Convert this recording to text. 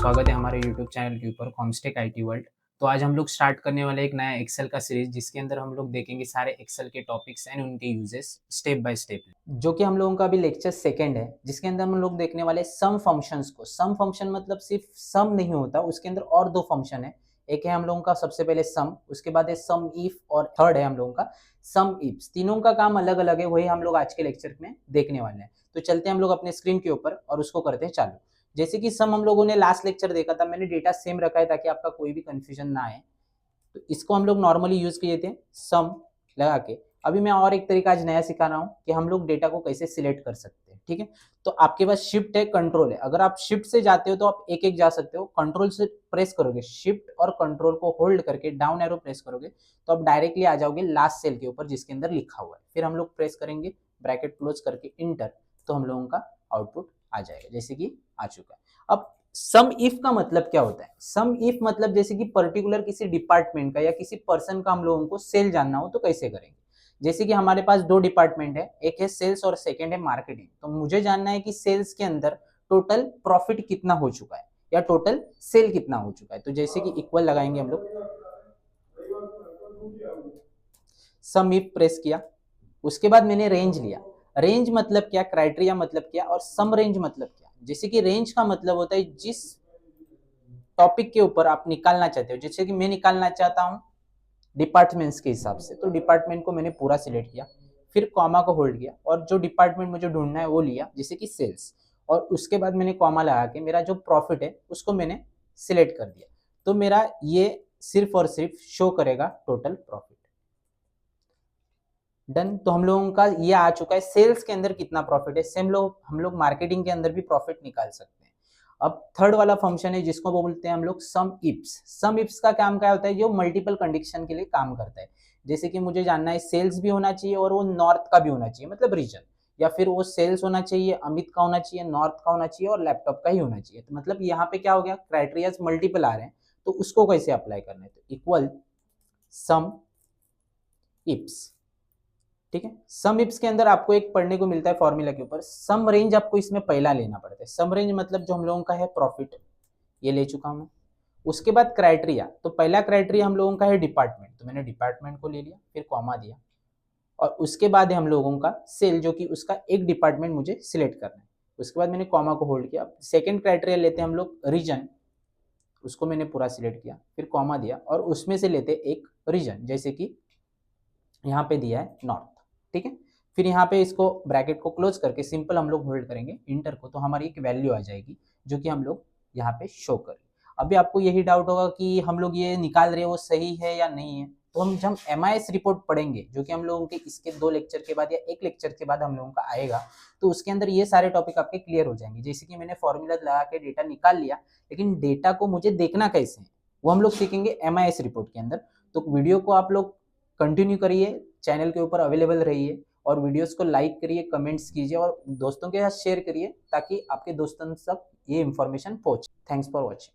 स्वागत है हमारे यूट्यूब चैनल के ऊपर कॉमस्टेक आईटी वर्ल्ड। तो आज हम लोग स्टार्ट करने वाले एक नया एक्सेल का सीरीज, जिसके अंदर हम लोग देखेंगे सारे एक्सेल के टॉपिक्स एंड उनके यूजेस स्टेप बाय स्टेप, जो कि हम लोगों का अभी लेक्चर सेकंड है, जिसके अंदर हम लोग देखने वाले सम फंक्शंस को। सम फंक्शन मतलब सिर्फ सम नहीं होता, उसके अंदर और दो फंक्शन है। एक है हम लोगों का सबसे पहले सम, उसके बाद है सम इफ, और थर्ड है हम लोगों का सम इफ्स। तीनों का काम अलग अलग है, वही हम लोग आज के लेक्चर में देखने वाले हैं। तो चलते हैं हम लोग अपने स्क्रीन के ऊपर और उसको करते हैं चालू। जैसे कि सम हम लोगों ने लास्ट लेक्चर देखा था, मैंने डेटा सेम रखा है ताकि आपका कोई भी कंफ्यूजन ना आए। तो इसको हम लोग नॉर्मली यूज किए थे सम लगा के। अभी मैं और एक तरीका आज नया सिखा रहा हूँ कि हम लोग डेटा को कैसे सिलेक्ट कर सकते हैं। ठीक है, तो आपके पास शिफ्ट है, कंट्रोल है। अगर आप शिफ्ट से जाते हो तो आप एक एक जा सकते हो, कंट्रोल से प्रेस करोगे, शिफ्ट और कंट्रोल को होल्ड करके डाउन एरो प्रेस करोगे तो आप डायरेक्टली आ जाओगे लास्ट सेल के ऊपर जिसके अंदर लिखा हुआ है। फिर हम लोग प्रेस करेंगे ब्रैकेट क्लोज करके इंटर, तो हम लोगों का आउटपुट आ जाएगा जैसे कि आ चुका है। अब सम इफ का मतलब क्या होता है? सम इफ मतलब जैसे कि पर्टिकुलर किसी डिपार्टमेंट का या किसी पर्सन का हम लोगों को सेल जानना हो तो कैसे करेंगे। जैसे कि हमारे पास दो डिपार्टमेंट है, एक है सेल्स और सेकंड है मार्केटिंग। तो मुझे जानना है कि सेल्स के अंदर टोटल प्रॉफिट कितना हो चुका है या टोटल सेल कितना हो चुका है। तो जैसे कि इक्वल लगाएंगे हम लोग, सम इफ प्रेस किया, उसके बाद मैंने रेंज लिया। रेंज मतलब क्या, क्राइटेरिया मतलब क्या, और सम रेंज मतलब क्या। जैसे कि रेंज का मतलब होता है जिस टॉपिक के ऊपर आप निकालना चाहते हो। जैसे कि मैं निकालना चाहता हूं डिपार्टमेंट्स के हिसाब से, तो डिपार्टमेंट को मैंने पूरा सिलेक्ट किया, फिर कॉमा को होल्ड किया और जो डिपार्टमेंट मुझे ढूंढना है वो लिया, जैसे कि सेल्स, और उसके बाद मैंने कॉमा लगा के मेरा जो प्रॉफिट है उसको मैंने सिलेक्ट कर दिया। तो मेरा ये सिर्फ और सिर्फ शो करेगा टोटल प्रॉफिट। डन। तो हम लोगों का ये आ चुका है सेल्स के अंदर कितना प्रॉफिट है। सेम लोग हम लोग मार्केटिंग के अंदर भी प्रॉफिट निकाल सकते हैं। अब थर्ड वाला फंक्शन है जिसको वो बोलते हैं हम लोग सम इफ्स। सम इफ्स का काम क्या होता है, जो मल्टीपल कंडीशन के लिए काम करता है। जैसे कि मुझे जानना है सेल्स भी होना चाहिए और वो नॉर्थ का भी होना चाहिए, मतलब रीजन, या फिर वो सेल्स होना चाहिए, अमित का होना चाहिए, नॉर्थ का होना चाहिए और लैपटॉप का ही होना चाहिए। तो मतलब यहाँ पे क्या हो गया, क्राइटेरिया मल्टीपल आ रहे हैं, तो उसको कैसे अप्लाई करना है। तो इक्वल सम इफ्स। ठीक है, सम इप्स के अंदर आपको एक पढ़ने को मिलता है फॉर्मूला के ऊपर, सम रेंज आपको इसमें पहला लेना पड़ता है। सम रेंज मतलब जो हम लोगों का है प्रॉफिट, ये ले चुका हूं मैं। उसके बाद क्राइटेरिया, तो पहला क्राइटेरिया हम लोगों का है डिपार्टमेंट, तो मैंने डिपार्टमेंट को ले लिया, फिर कॉमा दिया, और उसके बाद है हम लोगों का सेल, जो कि उसका एक डिपार्टमेंट मुझे सिलेक्ट करना है। उसके बाद मैंने कॉमा को होल्ड किया। सेकेंड क्राइटेरिया लेते हैं हम लोग रीजन, उसको मैंने पूरा सिलेक्ट किया, फिर कॉमा दिया, और उसमें से लेते एक रीजन, जैसे कि यहाँ पे दिया है नॉर्थ। ठीक है, फिर यहाँ पे इसको ब्रैकेट को क्लोज करके सिंपल हम लोग होल्ड करेंगे इंटर को, तो हमारी एक वैल्यू आ जाएगी जो कि हम लोग यहाँ पे शो करें। अभी आपको यही डाउट होगा कि हम लोग ये निकाल रहे हैं वो सही है या नहीं है। तो हम जब MIS रिपोर्ट पढ़ेंगे, जो कि हम लोगों के इसके 2 लेक्चर के बाद या 1 लेक्चर के बाद हम लोगों का आएगा, तो उसके अंदर ये सारे टॉपिक आपके क्लियर हो जाएंगे। जैसे कि मैंने फॉर्मूला लगा के डेटा निकाल लिया, लेकिन डेटा को मुझे देखना कैसे है वो हम लोग सीखेंगे MIS रिपोर्ट के अंदर। तो वीडियो को आप लोग कंटिन्यू करिए, चैनल के ऊपर अवेलेबल रहिए, और वीडियोस को लाइक करिए, कमेंट्स कीजिए और दोस्तों के साथ शेयर करिए ताकि आपके दोस्तों तक ये इन्फॉर्मेशन पहुंचे। Thanks for watching.